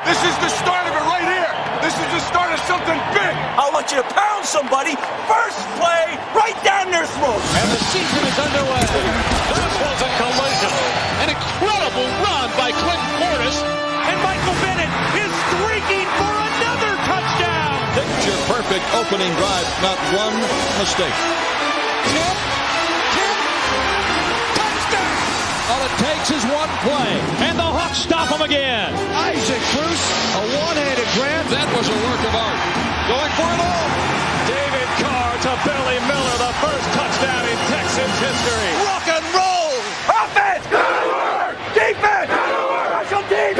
This is the start of it right here. This is the start of something big. I want you to pound somebody. First play, right down their throat. And the season is underway. This was a collision. An incredible run by Clinton Portis. And Michael Bennett is streaking for another touchdown. Picture perfect opening drive. Not one mistake. Tip. Touchdown. All it takes is one play. And the Hawks stop him again. Isaac Bruce, a one-handed grab. That was a work of art. Going for it all. David Carr to Billy Miller, the first touchdown in Texans history. Rock and roll. Offense. Defense. Special teams.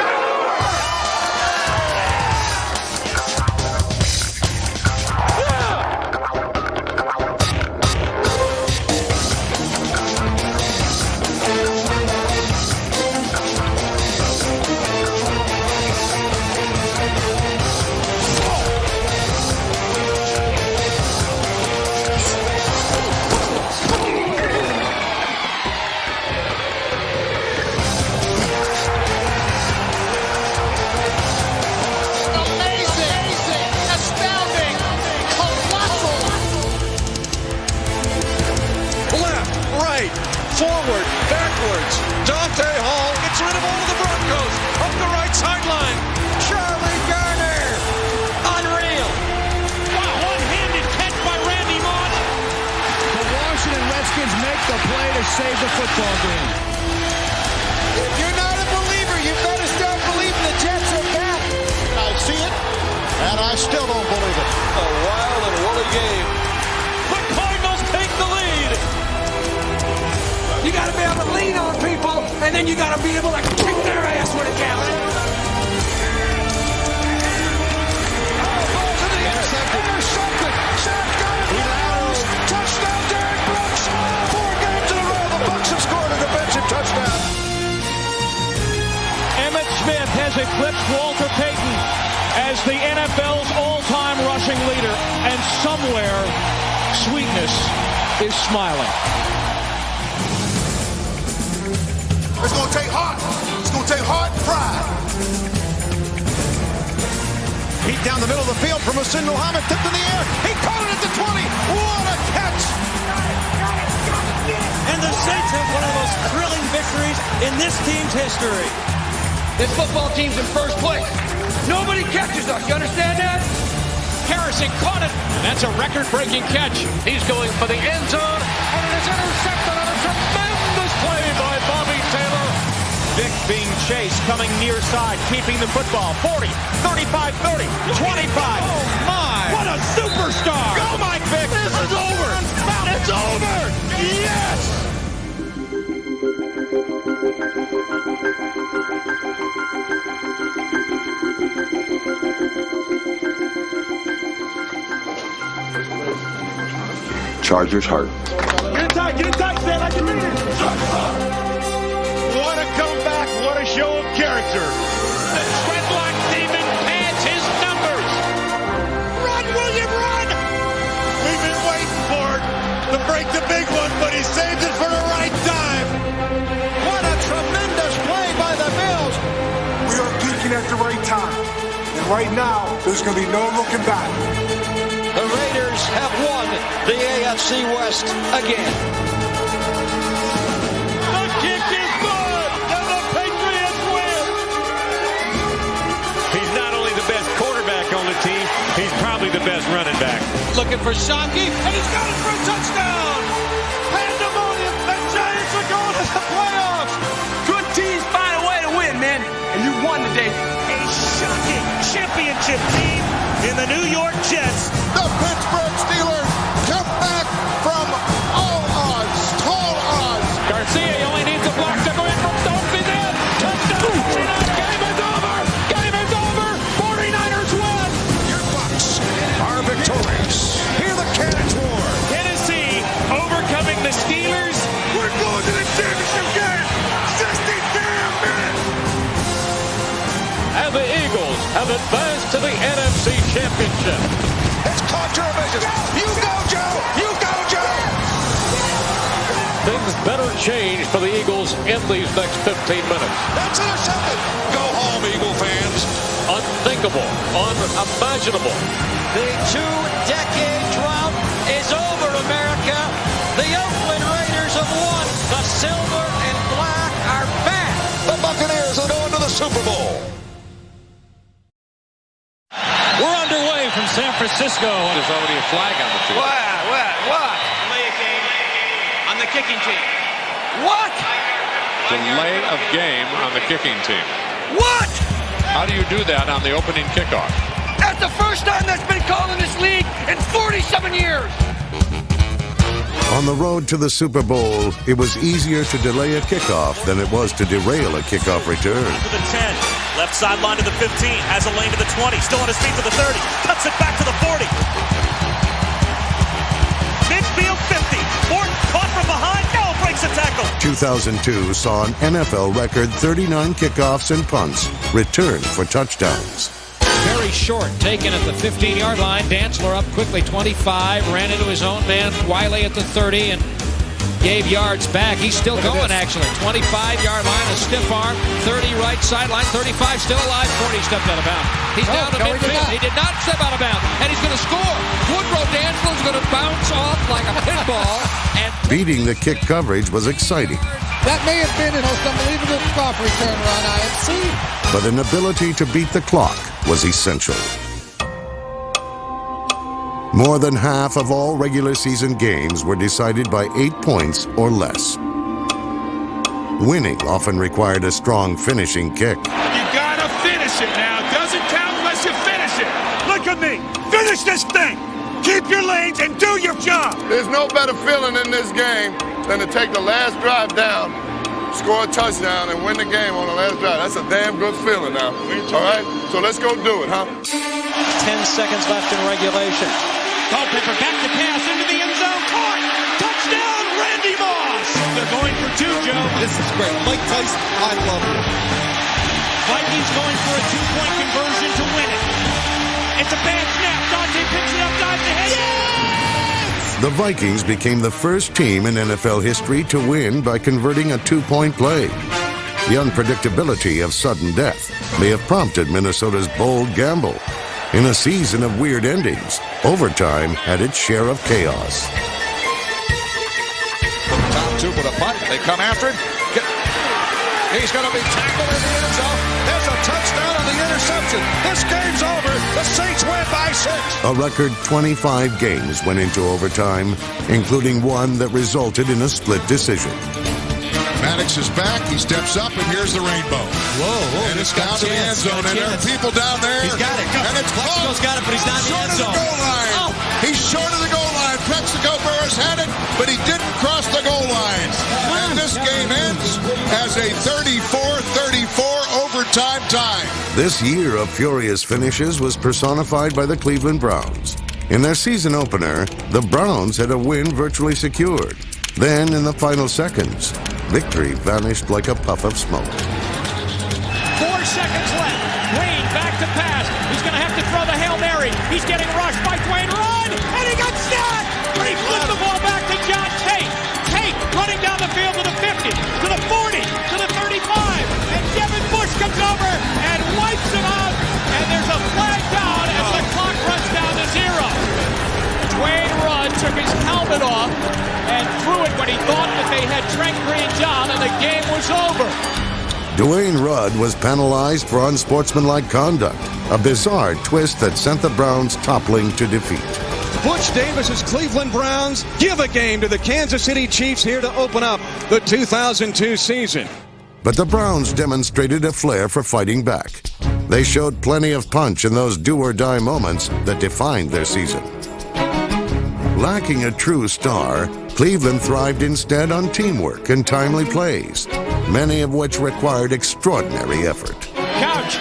Forward, backwards. Dante Hall gets rid of all of the Broncos. Up the right sideline. Charlie Garner. Unreal. Wow, one-handed catch by Randy Moss. The Washington Redskins make the play to save the football game. If you're not a believer, you better start believing the Jets are back. I see it, and I still don't believe it. A wild and woolly game. The Cardinals take the lead. You got to be able to lean on people, and then you got to be able to kick their ass with a gallon. Ball's intercepted. Intercepted. Shaq got it. He laterals. Touchdown, Derek Brooks. 4 games in a row. The Bucs have scored a defensive touchdown. Emmitt Smith has eclipsed Walter Payton as the NFL's all-time rushing leader, and somewhere, sweetness is smiling. It's going to take heart. It's going to take heart and pride. Heat down the middle of the field from Hussein Muhammad. Tipped in the air. He caught it at the 20. What a catch. And the Saints have one of the most thrilling victories in this team's history. This football team's in first place. Nobody catches us. You understand that? Harrison caught it, and that's a record-breaking catch. He's going for the end zone, and it is intercepted on a tremendous play by Bobby Taylor. Vick being chased, coming near side, keeping the football. 40, 35, 30, 25. Oh, my. What a superstar. Go, Mike Vick. This is over. It's over. Yes. Chargers heart. Get in tight, Stan. I can read it. What a comeback. What a show of character. The Treadlock Demon pads his numbers. Run, William, run. We've been waiting for it to break the big one, but he saved it for the right time. What a tremendous play by the Bills. We are peaking at the right time. And right now, there's going to be no looking back. The Raiders have won the AFC West again. The kick is good, and the Patriots win. He's not only the best quarterback on the team, he's probably the best running back. Looking for Shockey, and he's got it for a touchdown. Pandemonium, the Giants are going to the playoffs. Good teams find a way to win, man. And you won today. A shocking championship team in the New York Jets. The Pittsburgh Steelers come back from all odds, tall odds. Garcia only needs a block to go in from Stokes. He's in. Touchdown. 49. Game is over. Game is over. 49ers win. Your Bucs are victorious. Hear the cannons roar. Tennessee overcoming the Steelers. We're going to the championship game. 60 damn minutes. And the Eagles have advanced to the NFC Championship. It's caught your vision. You go, Joe. You go, Joe. Things better change for the Eagles in these next 15 minutes. That's intercepted. Go home, Eagle fans. unthinkable, unimaginable. The two-decade drought is over, America. The Oakland Raiders have won. The silver and black are back. The Buccaneers are going to the Super Bowl. We're underway from San Francisco. There's already a flag on the field. What? Delay a game on the kicking team. What? Delay of game on the kicking team. What? How do you do that on the opening kickoff? That's the first time that's been called in this league in 47 years. On the road to the Super Bowl, it was easier to delay a kickoff than it was to derail a kickoff return. To the 10, left sideline to the 15, has a lane to the 20, still on his feet to the 30, cuts it back to the 40. Midfield 50, Morton caught from behind, no, breaks a tackle. 2002 saw an NFL record 39 kickoffs and punts returned for touchdowns. Very short, taken at the 15-yard line. Dantzler up quickly, 25, ran into his own man, Wiley at the 30, and gave yards back. He's still going, actually. 25-yard line, a stiff arm, 30 right sideline, 35 still alive, 40 stepped out of bounds. He's down to midfield. He did not step out of bounds, and he's going to score. Woodrow Dantzler's going to bounce off like a pinball. And Beating the kick coverage was exciting, That may have been the most unbelievable kickoff return run I have seen. but an ability to beat the clock was essential. More than half of all regular season games were decided by 8 points or less. Winning often required a strong finishing kick. You gotta finish it now. Doesn't count unless you finish it. Look at me. Finish this thing. Keep your lanes and do your job. There's no better feeling in this game than to take the last drive down, score a touchdown, and win the game on the last drive. That's a damn good feeling now. All right? So let's go do it, huh? 10 seconds left in regulation. Culpepper back to pass into the end zone, caught, touchdown, Randy Moss. They're going for two, Joe. This is great. Mike Tyson, I love it. Vikings going for a two-point conversion to win it. It's a bad snap. Dante picks it up, dives ahead. Yes! The Vikings became the first team in NFL history to win by converting a two-point play. The unpredictability of sudden death may have prompted Minnesota's bold gamble. In a season of weird endings, overtime had its share of chaos. Top two with a punt. They come after him. He's going to be tackled in the end zone. There's a touchdown on the interception. This game's over. The Saints win by 6. A record 25 games went into overtime, including one that resulted in a split decision. Maddox is back. He steps up, and here's the rainbow. Whoa. And it's down to the end zone, and there are people down there. He's got it. And it's Plexico's got it, but he's not in the end zone. Short of the goal line. Oh. He's short of the goal line. Plexico Burris had it, but he didn't cross the goal line. And this game ends as a 34-34 overtime tie. This year of furious finishes was personified by the Cleveland Browns. In their season opener, the Browns had a win virtually secured. Then, in the final seconds, victory vanished like a puff of smoke. 4 seconds left. Green back to pass. He's going to have to throw the Hail Mary. He's getting rushed by Dwayne. Run! And he got sacked! But he flipped the ball back to John Tate. Tate running down the field to the 50, to the 40, to the 35. And Devin Bush comes over and wipes him out. And there's a flag down as the clock runs down to 0. Dwayne Rudd took his helmet off and threw it when he thought that they had Trent Green down and the game was over. Dwayne Rudd was penalized for unsportsmanlike conduct, a bizarre twist that sent the Browns toppling to defeat. Butch Davis's Cleveland Browns give a game to the Kansas City Chiefs here to open up the 2002 season. But the Browns demonstrated a flair for fighting back. They showed plenty of punch in those do-or-die moments that defined their season. Lacking a true star, Cleveland thrived instead on teamwork and timely plays, many of which required extraordinary effort. Couch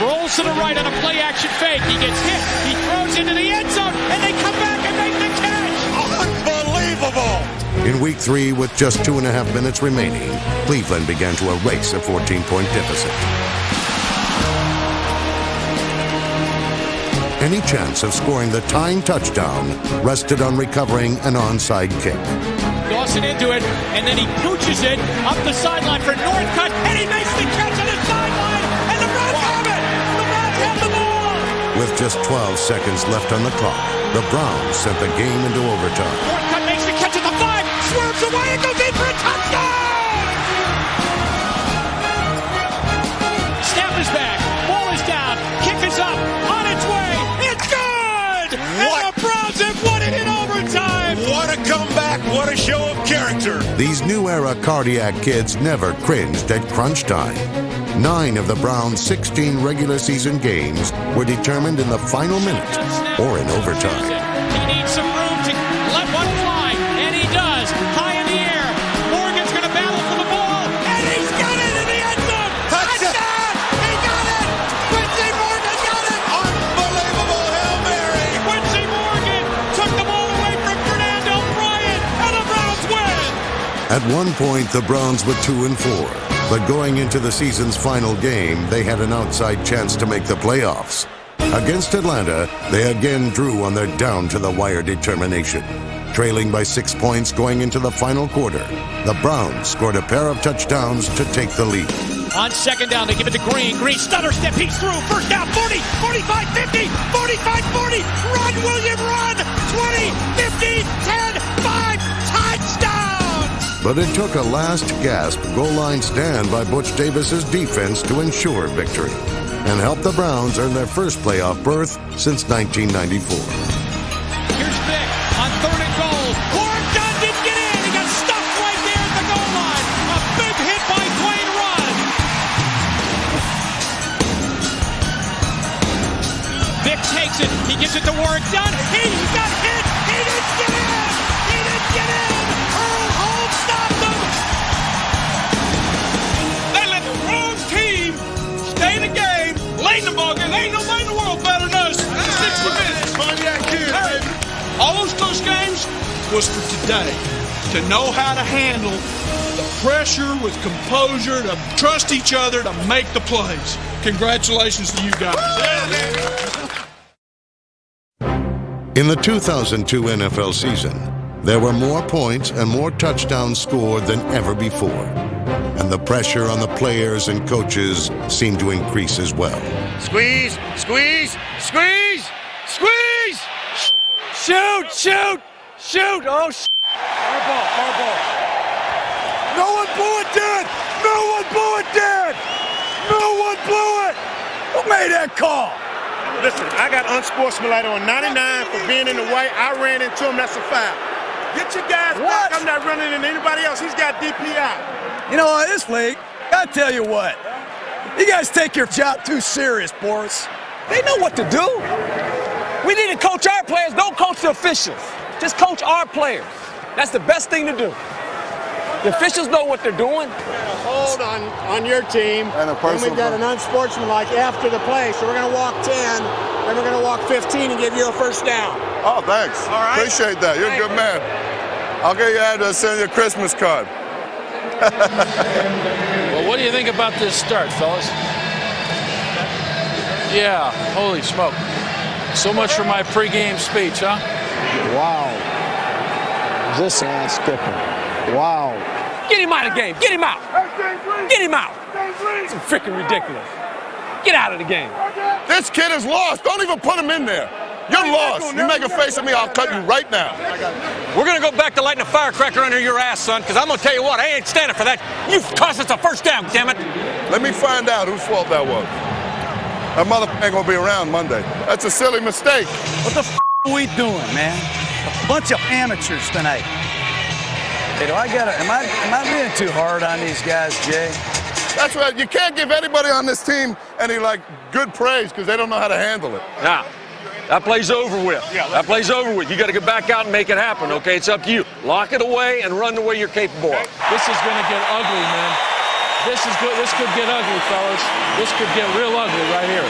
rolls to the right on a play-action fake. He gets hit. He throws into the end zone, and they come back and make the catch. Unbelievable. In Week 3, with just 2.5 minutes remaining, Cleveland began to erase a 14-point deficit. Any chance of scoring the tying touchdown rested on recovering an onside kick. Dawson into it, and then he pooches it up the sideline for Northcutt, and he makes the catch on the sideline, and the Browns have it! The Browns have With just 12 seconds left on the clock, the Browns sent the game into overtime. Northcutt makes the catch at the 5, swerves away and goes in for a touchdown! Snap is back, ball is down, kick is up, on its way, it's good! What? And the Browns have won it in overtime! What a comeback. What a show of character. These new era cardiac kids never cringed at crunch time. 9 of the Browns' 16 regular season games were determined in the final minute or in overtime. He needs some room to let one fly, and he does. High in the air. Morgan's going to battle for the ball, and he's got it in the end zone. Touchdown! He got it! Quincy Morgan got it! Unbelievable Hail Mary. Quincy Morgan took the ball away from Fernando Bryant, and the Browns win! At one point, the Browns were 2-4. But going into the season's final game, they had an outside chance to make the playoffs. Against Atlanta, they again drew on their down-to-the-wire determination. Trailing by 6 points going into the final quarter, the Browns scored a pair of touchdowns to take the lead. On second down, they give it to Green. Green stutter step, he's through. First down, 40, 45, 50, 45, 40. Run, William, run! 20, 15, 10, 5, touchdown! But it took a last-gasp goal-line stand by Butch Davis's defense to ensure victory and help the Browns earn their first playoff berth since 1994. Here's Vick on third and goal. Dunn didn't get in. He got stuffed right there at the goal line. A big hit by Dwayne Run. Vick takes it. He gives it to Warwick Dunn. He got hit. He didn't get in. He didn't get in. Earl Holmes stopped him. They let the wrong team stay in the game, late in the ball game. Ain't nobody in the world better than us. 60 minutes. Hey, all those close games was for today. To know how to handle the pressure with composure, to trust each other, to make the plays. Congratulations to you guys. In the 2002 NFL season, there were more points and more touchdowns scored than ever before. And the pressure on the players and coaches seemed to increase as well. Squeeze, squeeze, squeeze, squeeze! Shoot, shoot, shoot! Oh, our ball. No one blew it dead! No one blew it dead! No one blew it! Who made that call? Listen, I got unsportsmanlike on 99 for being in the way. I ran into him. That's a foul. Get your guys back. I'm not running into anybody else. He's got DPI. You know what, this league, I tell you what, you guys take your job too serious, Boris. They know what to do. We need to coach our players, don't coach the officials. Just coach our players. That's the best thing to do. The officials know what they're doing. Hold on your team, and we've got an unsportsmanlike after the play, so we're going to walk 10, then we're going to walk 15 and give you a first down. Oh, thanks. All right. Appreciate that. You're a good man. I'll get your address, send you a Christmas card. Well, what do you think about this start, fellas? Yeah, holy smoke. So much for my pregame speech, huh? Wow. This ass skipping. Wow. Get him out of the game. Get him out. Get him out. It's freaking ridiculous. Get out of the game. This kid is lost. Don't even put him in there. You're lost. You make a face at me, I'll cut you right now. We're going to go back to lighting a firecracker under your ass, son, because I'm going to tell you what, I ain't standing for that. You cost us a first down, damn it. Let me find out whose fault that was. That motherfucker ain't going to be around Monday. That's a silly mistake. What the f are we doing, man? A bunch of amateurs tonight. Hey, am I being too hard on these guys, Jay? That's right. You can't give anybody on this team any, good praise because they don't know how to handle it. Now, that play's over with. That play's over with. You got to get back out and make it happen, okay? It's up to you. Lock it away and run the way you're capable of. This is going to get ugly, man. This is good. This could get ugly, fellas. This could get real ugly right here.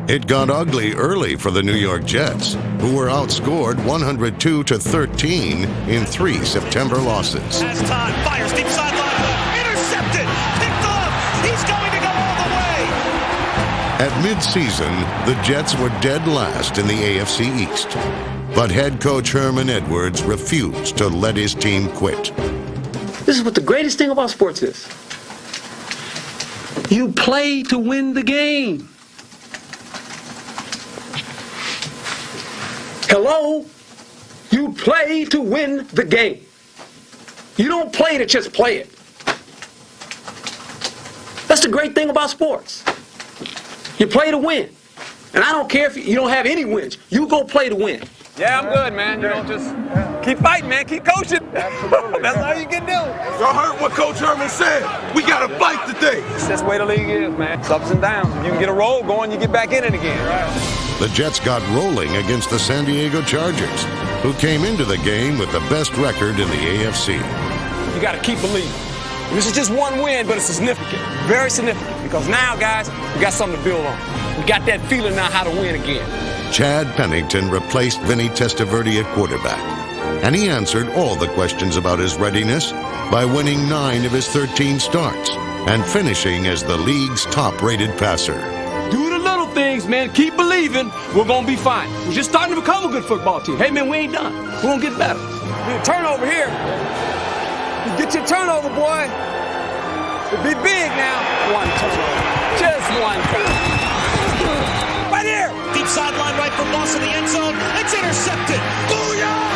It got ugly early for the New York Jets, who were outscored 102-13 in 3 September losses. Has time, fires deep sideline, intercepted, picked off. He's going to go all the way. At midseason, the Jets were dead last in the AFC East. But head coach Herman Edwards refused to let his team quit. This is what the greatest thing about sports is. You play to win the game. Hello? You play to win the game. You don't play to just play it. That's the great thing about sports. You play to win. And I don't care if you don't have any wins. You go play to win. Yeah, I'm good, man. You know, just keep fighting, man. Keep coaching. Absolutely. That's all you can do. Y'all heard what Coach Herman said. We got to fight today. It's just the way the league is, man. It's ups and downs. If you can get a roll going, you get back in it again. Right. The Jets got rolling against the San Diego Chargers, who came into the game with the best record in the AFC. You got to keep believing. This is just one win, but it's significant. Very significant. Because now, guys, we got something to build on. We got that feeling now how to win again. Chad Pennington replaced Vinny Testaverde at quarterback, and he answered all the questions about his readiness by winning 9 of his 13 starts and finishing as the league's top-rated passer. Do the little things, man. Keep believing. We're going to be fine. We're just starting to become a good football team. Hey, man, we ain't done. We're going to get better. Turnover here. You get your turnover, boy. It'll be big now. One turnover. Just one turnover. Right here. Deep sideline right for Moss in the end zone. It's intercepted. Booyah!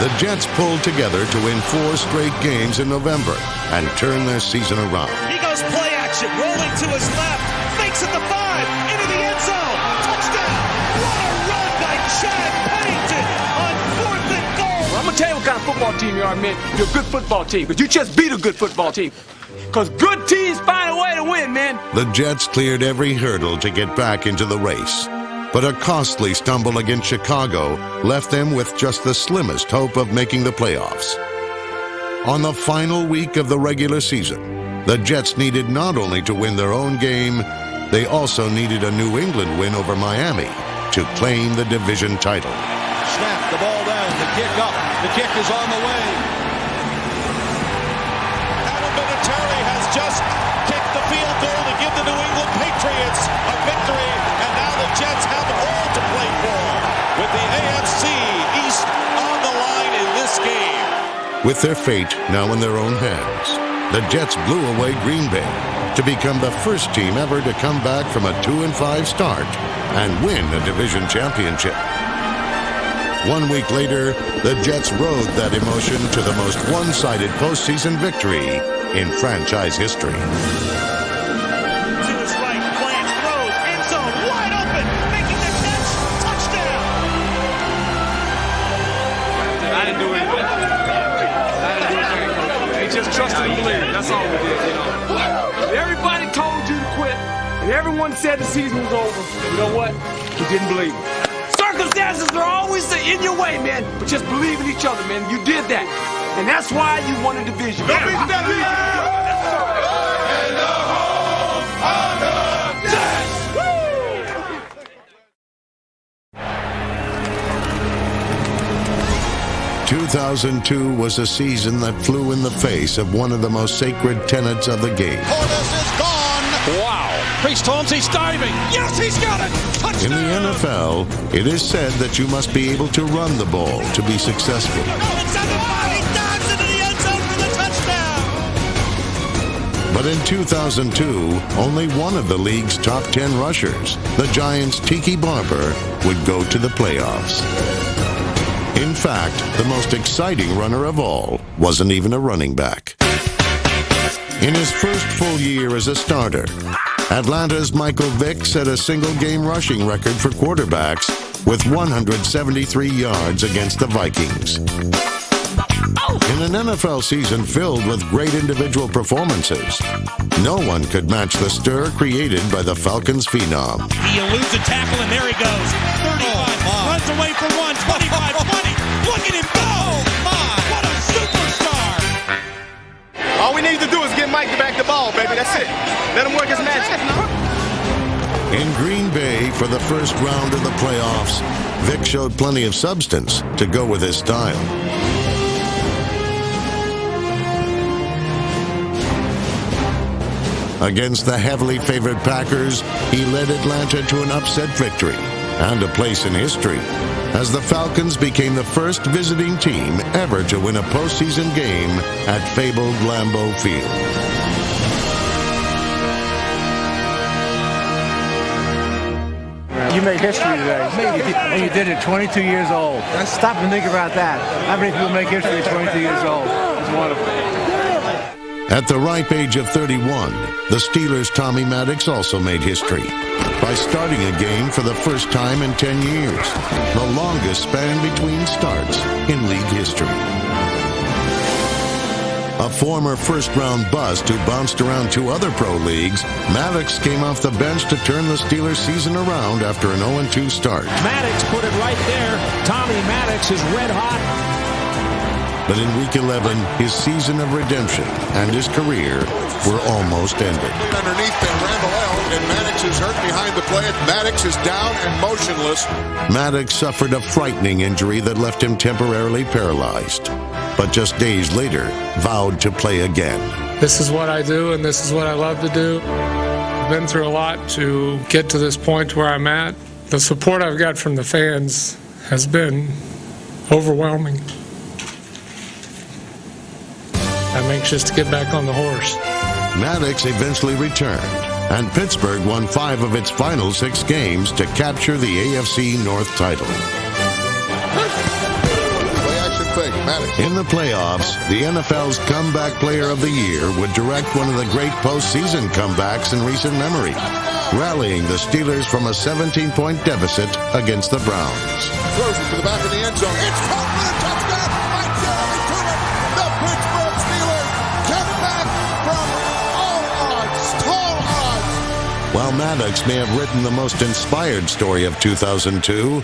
The Jets pulled together to win 4 straight games in November and turn their season around. He goes play action, rolling to his left. Fakes at the 5, into the end zone. Touchdown! What a run by Chad Pennington on 4th and goal. Well, I'm going to tell you what kind of football team you are, man. You're a good football team, but you just beat a good football team. Because good teams find a way to win, man. The Jets cleared every hurdle to get back into the race. But a costly stumble against Chicago left them with just the slimmest hope of making the playoffs. On the final week of the regular season, the Jets needed not only to win their own game, they also needed a New England win over Miami to claim the division title. Snap, the ball down, the kick up. The kick is on the way. Just kicked the field goal to give the New England Patriots a victory, and now the Jets have all to play for, with the AFC East on the line in this game. With their fate now in their own hands, the Jets blew away Green Bay to become the first team ever to come back from a 2-5 start and win a division championship. 1 week later, the Jets rode that emotion to the most one-sided postseason victory in franchise history. To his right, Blanche throws, end zone, wide open, making the catch, touchdown! I didn't do anything. They just trusted and believed. That's all we did, you know. Everybody told you to quit, and everyone said the season was over. You know what? You didn't believe it. Circumstances are always in your way, man, but just believe in each other, man. You did that. And that's why you won a division. Don't be stepping in the home of the Jets. 2002 was a season that flew in the face of one of the most sacred tenets of the game. Portis is gone. Wow. Priest Holmes, he's diving. Yes, he's got it. In the NFL, it is said that you must be able to run the ball to be successful. But in 2002, only one of the league's top 10 rushers, the Giants' Tiki Barber, would go to the playoffs. In fact, the most exciting runner of all wasn't even a running back. In his first full year as a starter, Atlanta's Michael Vick set a single-game rushing record for quarterbacks with 173 yards against the Vikings. In an NFL season filled with great individual performances, no one could match the stir created by the Falcons phenom. He eludes a tackle, and there he goes. 35, runs away for 1, 25, 20. Look at him go! What a superstar! All we need to do is get Mike back the ball, baby. That's it. Let him work his magic. In Green Bay, for the first round of the playoffs, Vick showed plenty of substance to go with his style. Against the heavily favored Packers, he led Atlanta to an upset victory and a place in history, as the Falcons became the first visiting team ever to win a postseason game at fabled Lambeau Field. You made history today. And you did it 22 years old. Stop and think about that. How many people make history at 22 years old? It's wonderful. At the ripe age of 31, the Steelers' Tommy Maddox also made history by starting a game for the first time in 10 years, the longest span between starts in league history. A former first-round bust who bounced around 2 other pro leagues, Maddox came off the bench to turn the Steelers' season around after an 0-2 start. Maddox put it right there. Tommy Maddox is red hot. But in Week 11, his season of redemption and his career were almost ended. Underneath them, Randall L. and Maddox is hurt behind the play. Maddox is down and motionless. Maddox suffered a frightening injury that left him temporarily paralyzed, but just days later vowed to play again. This is what I do, and this is what I love to do. I've been through a lot to get to this point where I'm at. The support I've got from the fans has been overwhelming. I'm anxious to get back on the horse. Maddox eventually returned, and Pittsburgh won 5 of its final 6 games to capture the AFC North title. In the playoffs, the NFL's Comeback Player of the Year would direct one of the great postseason comebacks in recent memory, rallying the Steelers from a 17-point deficit against the Browns. Throws it to the back of the end zone. It's caught for a touchdown by Jeremy Truman. The Pittsburgh Steelers come back from all odds, tall odds. While Maddox may have written the most inspired story of 2002,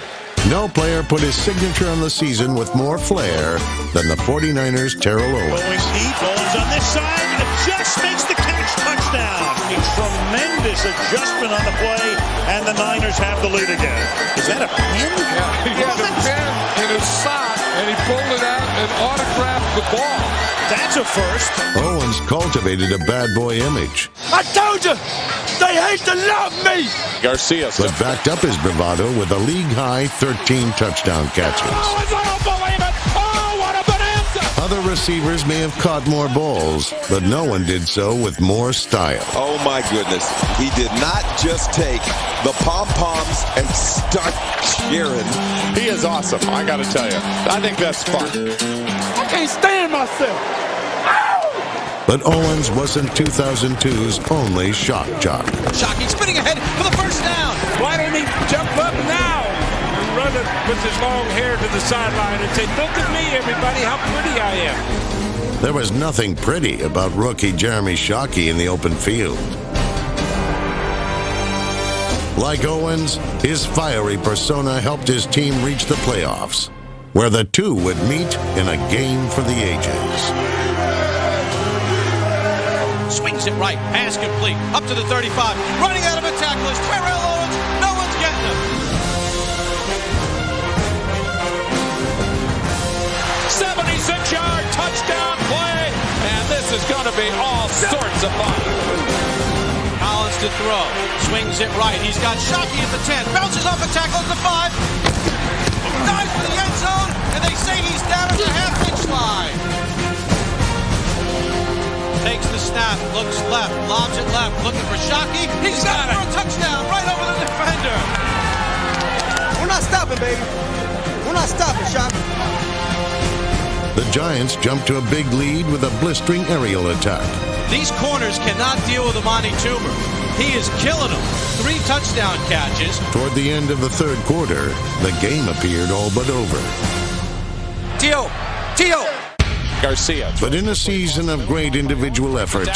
no player put his signature on the season with more flair than the 49ers' Terrell Owens. Going deep, Owens on this side, just makes the catch, touchdown. A tremendous adjustment on the play, and the Niners have the lead again. Is that a pen? Yeah, he had a pen in his sock, and he pulled it out and autographed the ball. That's a first. Owens cultivated a bad boy image. I told you, they hate to love me. Garcia. But backed up his bravado with a league-high 13 touchdown catches. Oh, I don't believe it. Oh, what a bonanza. Other receivers may have caught more balls, but no one did so with more style. Oh my goodness. He did not just take the pom-poms and start cheering. He is awesome, I gotta tell you. I think that's fun. I can't stand myself. But Owens wasn't 2002's only shock jock. Shockey spinning ahead for the first down. Why didn't he jump up now and run it with his long hair to the sideline and say, look at me, everybody, how pretty I am. There was nothing pretty about rookie Jeremy Shockey in the open field. Like Owens, his fiery persona helped his team reach the playoffs, where the two would meet in a game for the ages. Swings it right, pass complete, up to the 35. Running out of a tackle is Terrell Owens. No one's getting him. 76-yard touchdown play, and this is going to be all sorts of fun. Collins to throw, swings it right. He's got Shockey at the 10, bounces off a tackle at the 5. Dives for the end zone, and they say he's down at the half-inch line. Takes the snap, looks left, lobs it left, looking for Shockey. He's got it for a touchdown right over the defender. We're not stopping, baby. We're not stopping, Shockey. The Giants jumped to a big lead with a blistering aerial attack. These corners cannot deal with Amani Toomer. He is killing them. 3 touchdown catches. Toward the end of the third quarter, the game appeared all but over. Tio! Garcia. But in a season of great individual efforts,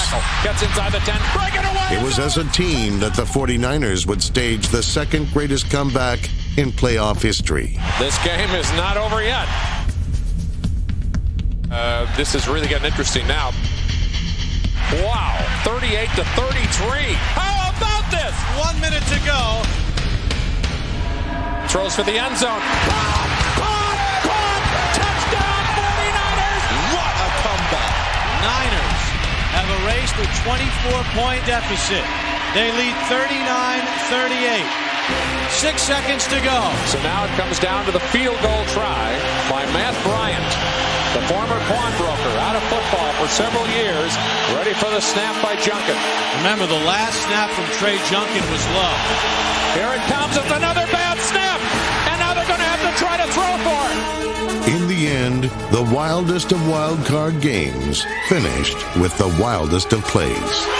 Gets inside the 10. Break it away. it was as a team that the 49ers would stage the second greatest comeback in playoff history. This game is not over yet. This is really getting interesting now. Wow, 38-33. How about this? 1 minute to go. Throws for the end zone. Touchdown 49ers. What a comeback. Niners have erased a 24-point deficit. They lead 39-38. 6 seconds to go. So now it comes down to the field goal try by Matt Bryant. The former pawnbroker, out of football for several years, ready for the snap by Junkin. Remember, the last snap from Trey Junkin was low. Here it comes with another bad snap, and now they're going to have to try to throw for it. In the end, the wildest of wild card games finished with the wildest of plays.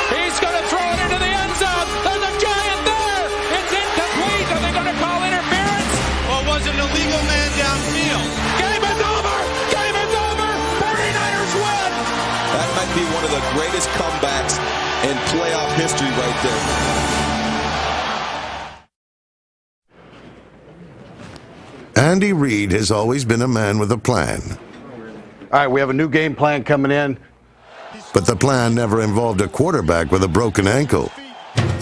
He's going to throw it into the end zone. There's a giant there. It's incomplete. Are they going to call interference? Well, was it an illegal man downfield? Game is over. Game is over. 49ers win. That might be one of the greatest comebacks in playoff history right there. Andy Reid has always been a man with a plan. All right, we have a new game plan coming in. But the plan never involved a quarterback with a broken ankle.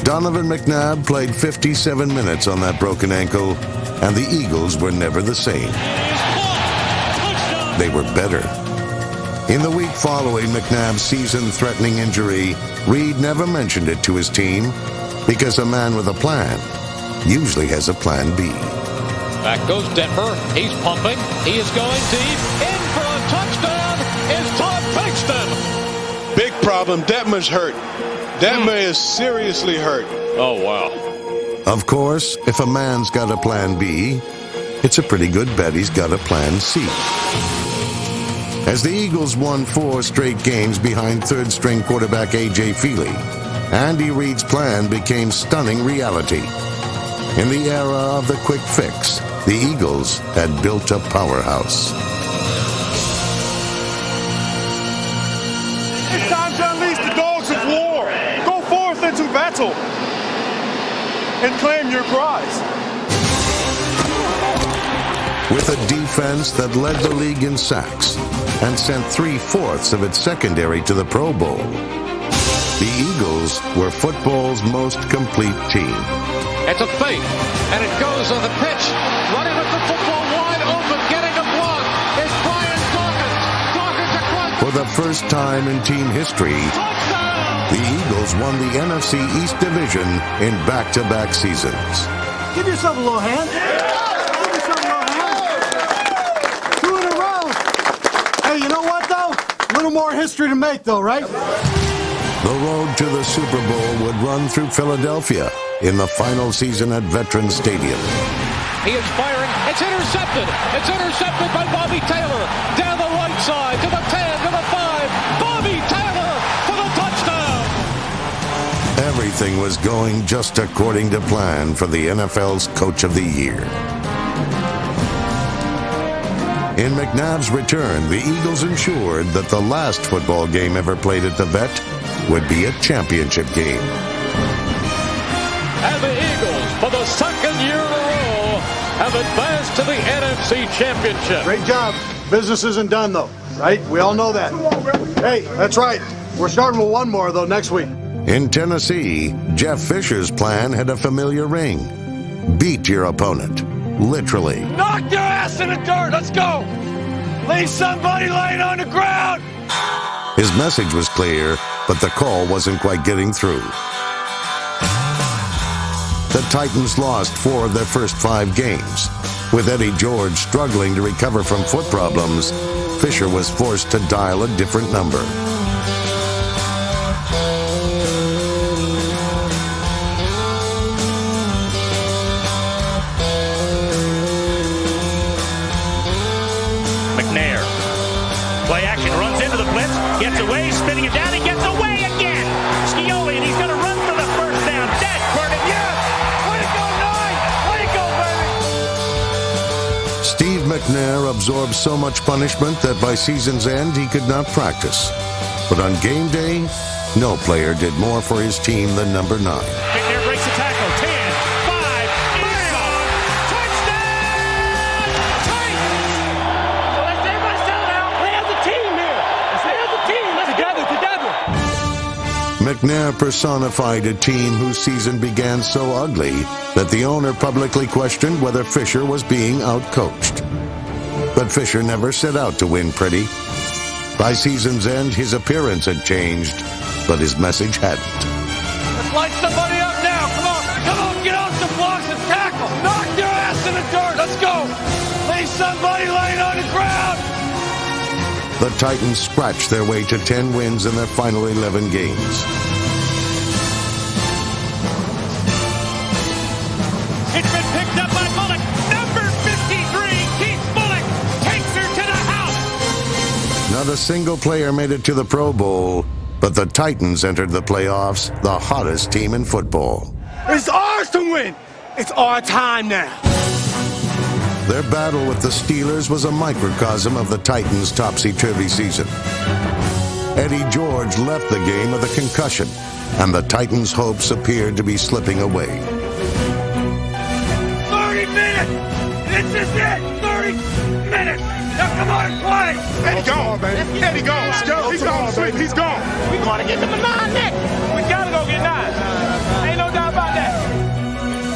Donovan McNabb played 57 minutes on that broken ankle, and the Eagles were never the same. They were better. In the week following McNabb's season-threatening injury, Reid never mentioned it to his team because a man with a plan usually has a plan B. Back goes Denver. He's pumping. He is going deep. In for a touchdown is Todd Pinkston. Big problem. Detmer's hurt. Detmer is seriously hurt. Oh, wow. Of course, if a man's got a plan B, it's a pretty good bet he's got a plan C. As the Eagles won 4 straight games behind third-string quarterback A.J. Feely, Andy Reid's plan became stunning reality. In the era of the quick fix, the Eagles had built a powerhouse. It's time to unleash the dogs of war. Go forth into battle and claim your prize. With a defense that led the league in sacks and sent 3/4 of its secondary to the Pro Bowl, the Eagles were football's most complete team. It's a fake, and it goes on the pitch. Running with the football wide open, getting a block is Brian Dawkins. Dawkins across. For the first time in team history, the Eagles won the NFC East Division in back-to-back seasons. Give yourself a little hand. Give yourself a little hand. 2 in a row. Hey, you know what, though? A little more history to make, though, right? The road to the Super Bowl would run through Philadelphia in the final season at Veterans Stadium. He is firing. It's intercepted. It's intercepted by Bobby Taylor. Down the right side to the 10, to the 5. Bobby Taylor for the touchdown. Everything was going just according to plan for the NFL's Coach of the Year. In McNabb's return, the Eagles ensured that the last football game ever played at the Vet would be a championship game. And the Eagles, for the second year in a row, have advanced to the NFC Championship. Great job. Business isn't done, though, right? We all know that. Hey, that's right. We're starting with one more, though, next week. In Tennessee, Jeff Fisher's plan had a familiar ring. Beat your opponent, literally. Knock your ass in the dirt. Let's go. Leave somebody laying on the ground. His message was clear, but the call wasn't quite getting through. The Titans lost 4 of their first 5 games. With Eddie George struggling to recover from foot problems, Fisher was forced to dial a different number. McNair. Play action, runs into the blitz, gets away, spinning it down, he gets away again. Scioli, and he's going to run for the first down. Dead, Vernon, yes! Way to go, 9! Way to go, baby! Steve McNair absorbed so much punishment that by season's end he could not practice. But on game day, no player did more for his team than number 9. McNair breaks the tackle. 10, 5, touchdown! Titans! So let's everybody settle down. Play as a team here. Play as a team. Let's together. McNair personified a team whose season began so ugly that the owner publicly questioned whether Fisher was being outcoached. But Fisher never set out to win pretty. By season's end, his appearance had changed, but his message hadn't. Let's light somebody up now. Come on, get off the blocks and tackle. Knock your ass in the dirt. Let's go. Leave somebody laying on the ground. the Titans scratched their way to 10 wins in their final 11 games. It's been picked up by Bullock. Number 53, Keith Bullock, takes her to the house. Not a single player made it to the Pro Bowl, but the Titans entered the playoffs, the hottest team in football. It's ours to win. It's our time now. Their battle with the Steelers was a microcosm of the Titans' topsy-turvy season. Eddie George left the game with a concussion, and the Titans' hopes appeared to be slipping away. 30 minutes! This is it! 30 minutes! Now come on and play! Eddie gone, baby. Eddie gone. He's gone, baby. He's gone. We want to get to the 9 next. We got to go get 9. Ain't no doubt about that.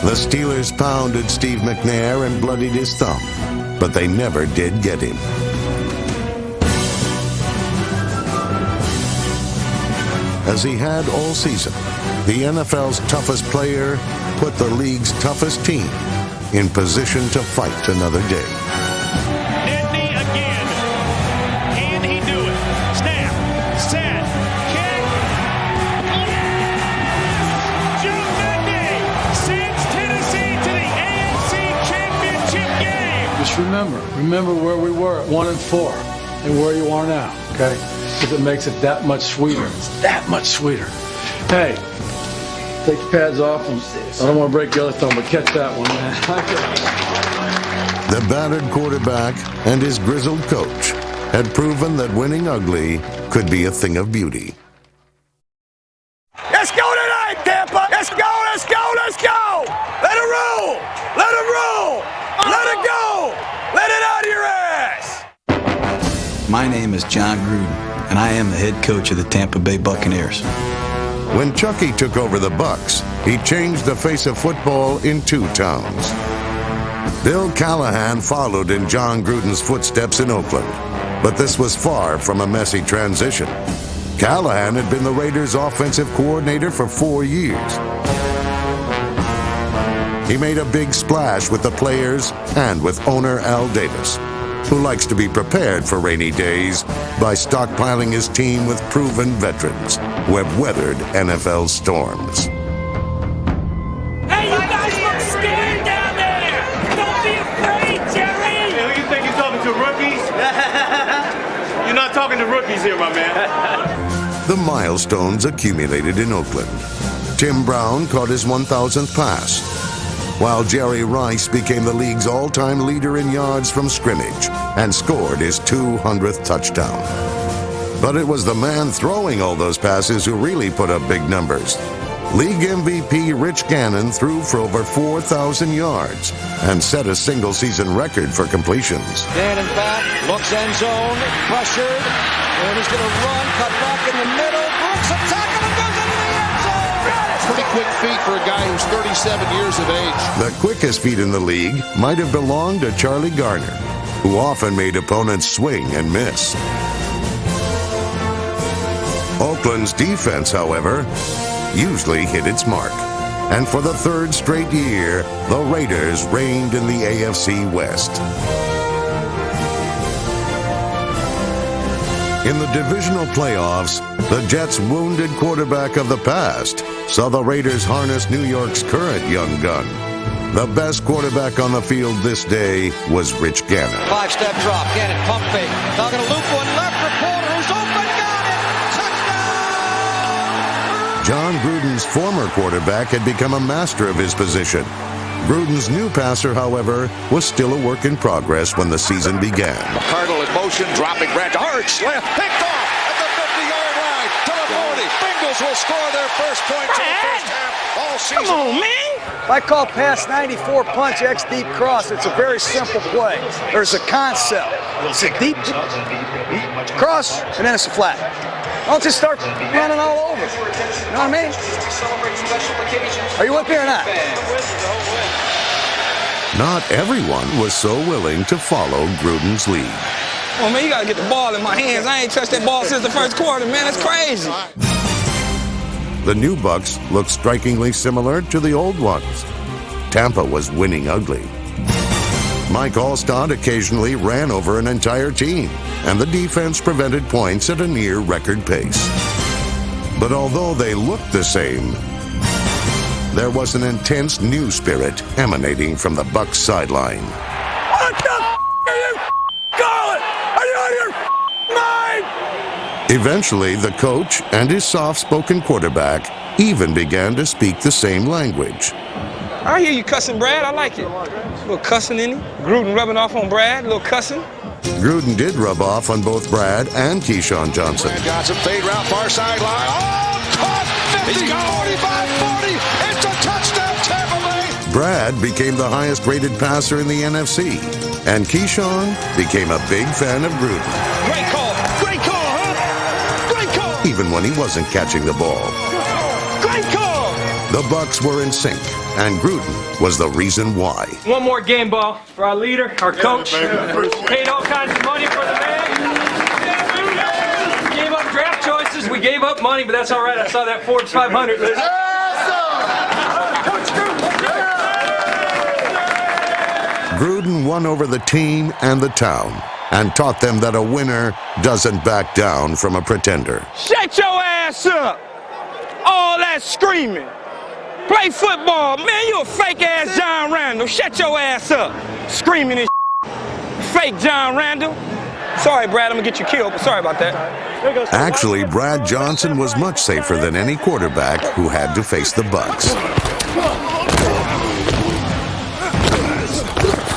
The Steelers pounded Steve McNair and bloodied his thumb, but they never did get him. As he had all season, the NFL's toughest player put the league's toughest team in position to fight another day. Edney again. Can he do it? Snap. Set. Kick. Yes! Joe Edney sends Tennessee to the AFC Championship game. Just remember where we were at 1-4 and where you are now, okay? Because it makes it that much sweeter. It's that much sweeter. Hey, take your pads off. I don't want to break the other thumb, but catch that one, man. The battered quarterback and his grizzled coach had proven that winning ugly could be a thing of beauty. Let's go tonight, Tampa! Let's go, let's go, let's go! Let it roll! Let it roll! Let it go! Let it out of your ass! My name is John Gruden, and I am the head coach of the Tampa Bay Buccaneers. When Chucky took over the Bucs, he changed the face of football in 2 towns. Bill Callahan followed in John Gruden's footsteps in Oakland, but this was far from a messy transition. Callahan had been the Raiders' offensive coordinator for 4 years. He made a big splash with the players and with owner Al Davis, who likes to be prepared for rainy days by stockpiling his team with proven veterans who have weathered NFL storms. Hey, you guys look scared down there. Don't be afraid, Jerry. Hey, who you think you're talking to, rookies? You're not talking to rookies here, my man. The milestones accumulated in Oakland. Tim Brown caught his 1,000th pass, while Jerry Rice became the league's all-time leader in yards from scrimmage and scored his 200th touchdown. But it was the man throwing all those passes who really put up big numbers. League MVP Rich Gannon threw for over 4,000 yards and set a single-season record for completions. Gannon back, looks end zone, pressured, and he's going to run, cut back in the middle, Brooks a tackle and goes into the end zone. Pretty quick feet for a guy who's 37 years of age. The quickest feet in the league might have belonged to Charlie Garner, who often made opponents swing and miss. Oakland's defense, however, usually hit its mark. And for the 3rd straight year, the Raiders reigned in the AFC West. In the divisional playoffs, the Jets' wounded quarterback of the past saw the Raiders harness New York's current young gun. The best quarterback on the field this day was Rich Gannon. 5-step drop, Gannon, pump fake. Now going to loop one left, Reporter who's open, got it! Touchdown! John Gruden's former quarterback had become a master of his position. Gruden's new passer, however, was still a work in progress when the season began. McCardle in motion, dropping back to Arch, left, picked off at the 50-yard line to the 40. Bengals will score their first points in the first half all season. Come on, man! If I call pass 94 punch X deep cross, it's a very simple play. There's a concept. It's a deep cross, and then it's a flat. Don't just start running all over. You know what I mean? Are you with me or not? Not everyone was so willing to follow Gruden's lead. Well, man, you got to get the ball in my hands. I ain't touched that ball since the first quarter, man. That's crazy. The new Bucs looked strikingly similar to the old ones. Tampa was winning ugly. Mike Alstott occasionally ran over an entire team, and the defense prevented points at a near-record pace. But although they looked the same, there was an intense new spirit emanating from the Bucs sideline. What the are you calling? Are you out of your mind? Eventually, the coach and his soft-spoken quarterback even began to speak the same language. I hear you cussing, Brad. I like it. A little cussing in it. Gruden rubbing off on Brad. A little cussing. Gruden did rub off on both Brad and Keyshawn Johnson. Brad Johnson fade route far sideline. Oh, caught 50, 45, 40. It's a touchdown, Tampa Bay. Brad became the highest-rated passer in the NFC, and Keyshawn became a big fan of Gruden. Great call. Great call, huh? Great call. Even when he wasn't catching the ball. Great call. The Bucs were in sync, and Gruden was the reason why. One more game ball for our leader, our coach. Paid all kinds of money for the man. We gave up draft choices. We gave up money, but that's all right. I saw that Forbes 500 list. Gruden won over the team and the town and taught them that a winner doesn't back down from a pretender. Shut your ass up. All that screaming. Play football. Man, you a fake-ass John Randall. Shut your ass up. Screaming and fake John Randall. Sorry, Brad, I'm going to get you killed, but sorry about that. Actually, Brad Johnson was much safer than any quarterback who had to face the Bucs.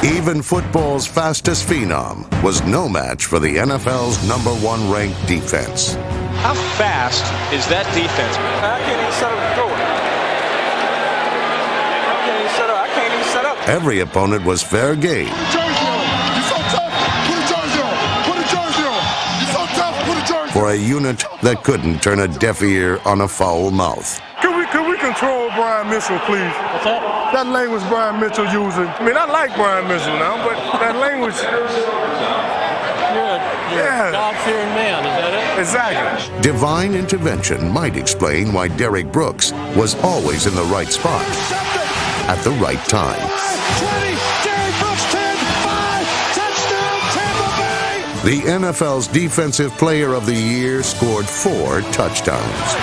Even football's fastest phenom was no match for the NFL's #1 ranked defense. How fast is that defense, man? I can't even set up the throw. I can't even set up. Every opponent was fair game. You're so tough. Put a jersey on. Put a jersey on. You're so tough. Put a jersey on. For a unit that couldn't turn a deaf ear on a foul mouth. Can we control Brian Mitchell, please? What's that? That language Brian Mitchell using. I mean, I like Brian Mitchell now, but that language. You're a God-fearing man, is that it? Exactly. Divine intervention might explain why Derek Brooks was always in the right spot at the right time. 20, Derek Brooks 10, 5, touchdown, Tampa Bay! The NFL's Defensive Player of the Year scored 4 touchdowns.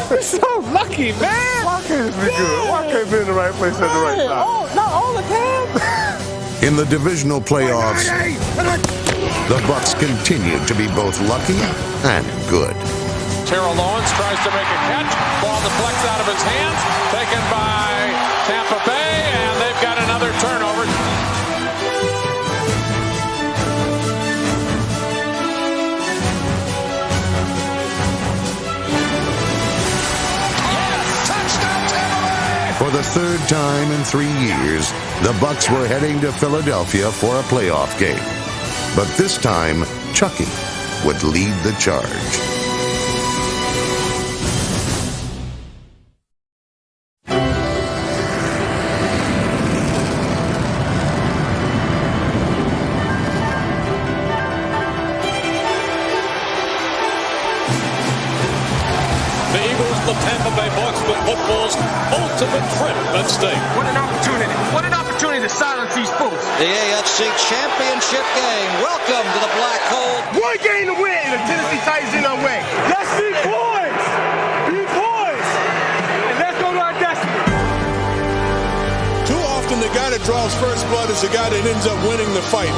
You're so lucky, man. Why can't it be good? Why can't it be in the right place at the right time? Not all the time. In the divisional playoffs, the Bucs continued to be both lucky and good. Terrell Owens tries to make a catch. Ball deflects out of his hands. Taken by Tampa Bay, and they've got another turnover. For the third time in 3 years, the Bucs were heading to Philadelphia for a playoff game. But this time, Chucky would lead the charge. The Eagles, the Tampa Bay Bucs, with football's ultimate trip at stake. What an opportunity. What an opportunity to silence these fools. The AFC Championship game. Welcome to the Black Hole. One game to win, and the Tennessee Titans in our way. Let's be boys. Be boys. And let's go to our destiny. Too often, the guy that draws first blood is the guy that ends up winning the fight.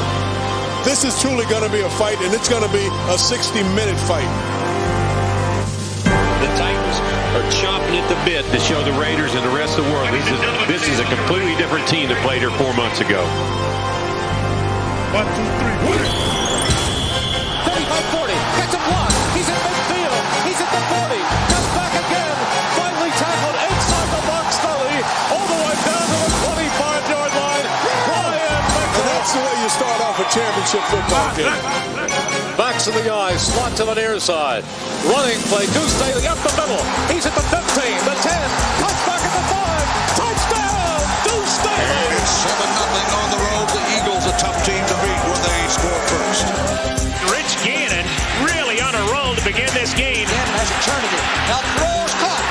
This is truly going to be a fight, and it's going to be a 60-minute fight. The Titans are chomping at the bit to show the Raiders and the rest of the world this is a completely different team that played here 4 months ago. 1, 2, 3. 35-40. Gets a block. He's at midfield. He's at the 40. Comes back again. Finally tackled inside the box, Sully. All the way down to the 25-yard line. Brian McCall. And that's the way you start off a championship football game. Backs to the eye, slot to the near side. Running play, Deuce Staley up the middle. He's at the 15, the 10, cuts back at the 5. Touchdown, Deuce Staley. It's 7-0 on the road. The Eagles, a tough team to beat when they score first. Rich Gannon really on a roll to begin this game. Gannon has a turn of it. Now throws caught.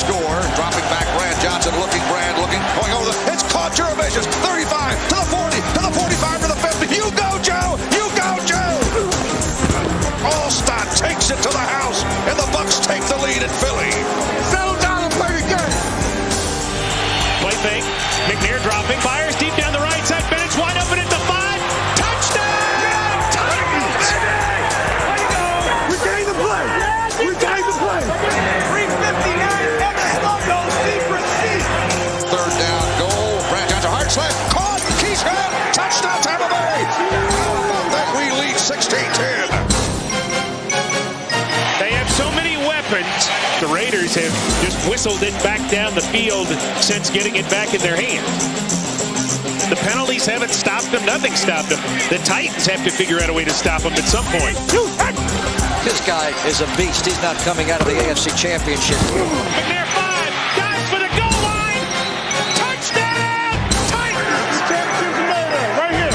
score. Dropping back, Brad Johnson looking, going over it's caught, Jurevicius, 35, to the 40, to the 45, to the 50. You go, Joe! You go, Joe! Allstott takes it to the house, and the Bucks take the lead at Philly. Settle down and play the game. Play fake. McNair dropping. Fires deep down the right side. Bennett wide open at the 5. Touchdown! Titans! We came to play. We came to play. 3:59 X logo secret seat. Third down goal. Brad Johnson, hard slam. Caught. Keyshawn. Touchdown, Tampa Bay. How about that? We lead 16-10. They have so many weapons. The Raiders have just whistled it back down the field since getting it back in their hands. The penalties haven't stopped them. Nothing stopped them. The Titans have to figure out a way to stop them at some point. This guy is a beast. He's not coming out of the AFC Championship. McNair 5. Dives for the goal line. Touchdown! Titans! Right here.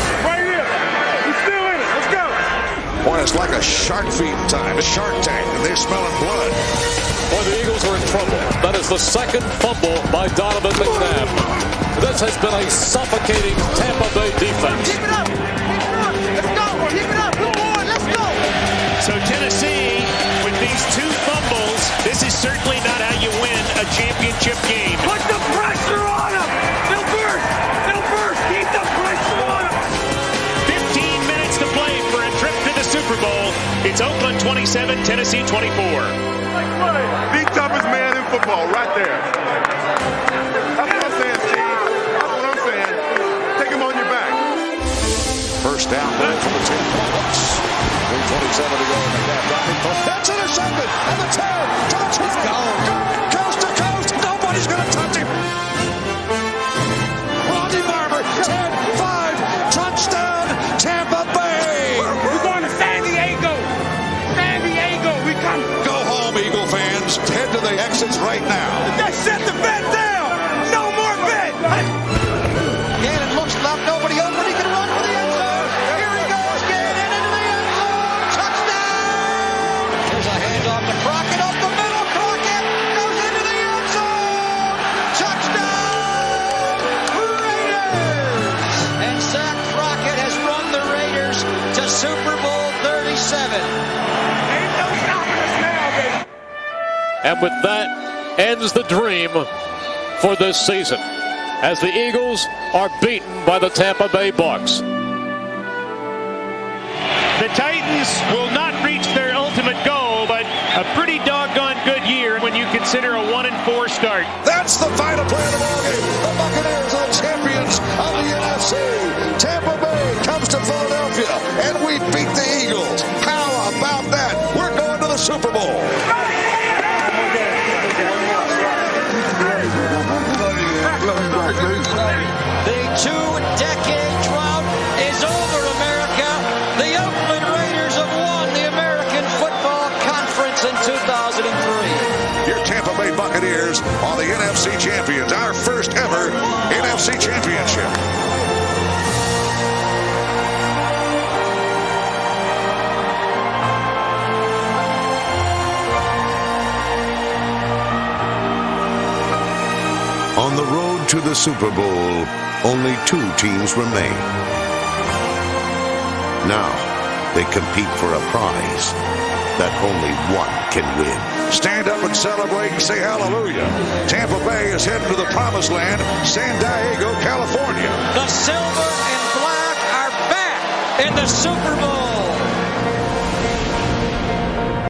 We're still in it. Let's go. Boy, it's like a shark feed time. A shark tank. And they're smelling blood. Boy, the Eagles are in trouble. That is the second fumble by Donovan McNabb. This has been a suffocating Tampa Bay defense. Keep it up. Let's go. Keep it up. Good boy. Let's go. So Tennessee, with these 2 fumbles, this is certainly not how you win a championship game. Put the pressure on them. They'll burst. Keep the pressure on them. 15 minutes to play for a trip to the Super Bowl. It's Oakland 27, Tennessee 24. The toughest man in football right there. That's what I'm saying, Steve. That's what I'm saying. Take him on your back. First down for the team. 3:27 to go. That's intercepted. And the 10 to the 12. Coast to coast. Nobody's going to touch him. Ronnie Barber. 10-5. Touchdown. Tampa Bay. We're going to San Diego. We come. Go home, Eagle fans. Head to the exits right now. They set the bet down. No more bet. Gannon looks left, nobody open. He can run for the end zone. Here he goes, Gannon into the end zone. Touchdown! There's a handoff to Crockett up the middle. Crockett goes into the end zone. Touchdown! Raiders! And Zach Crockett has run the Raiders to Super Bowl 37. Ain't no stopping us now, baby. And with that ends the dream for this season, as the Eagles are beaten by the Tampa Bay Bucks. The Titans will not reach their ultimate goal, but a pretty doggone good year when you consider a 1-4 start. That's the final play of the ballgame. The Buccaneers are the champions of the NFC. Tampa Bay comes to Philadelphia, and we beat the Eagles. How about that? We're going to the Super Bowl. The 2-decade drought is over, America. The Oakland Raiders have won the American Football Conference in 2003. Your Tampa Bay Buccaneers are the NFC champions, our first ever NFC championship. On the road to the Super Bowl, only 2 teams remain. Now, they compete for a prize that only one can win. Stand up and celebrate and say hallelujah. Tampa Bay is heading to the promised land, San Diego, California. The silver and black are back in the Super Bowl.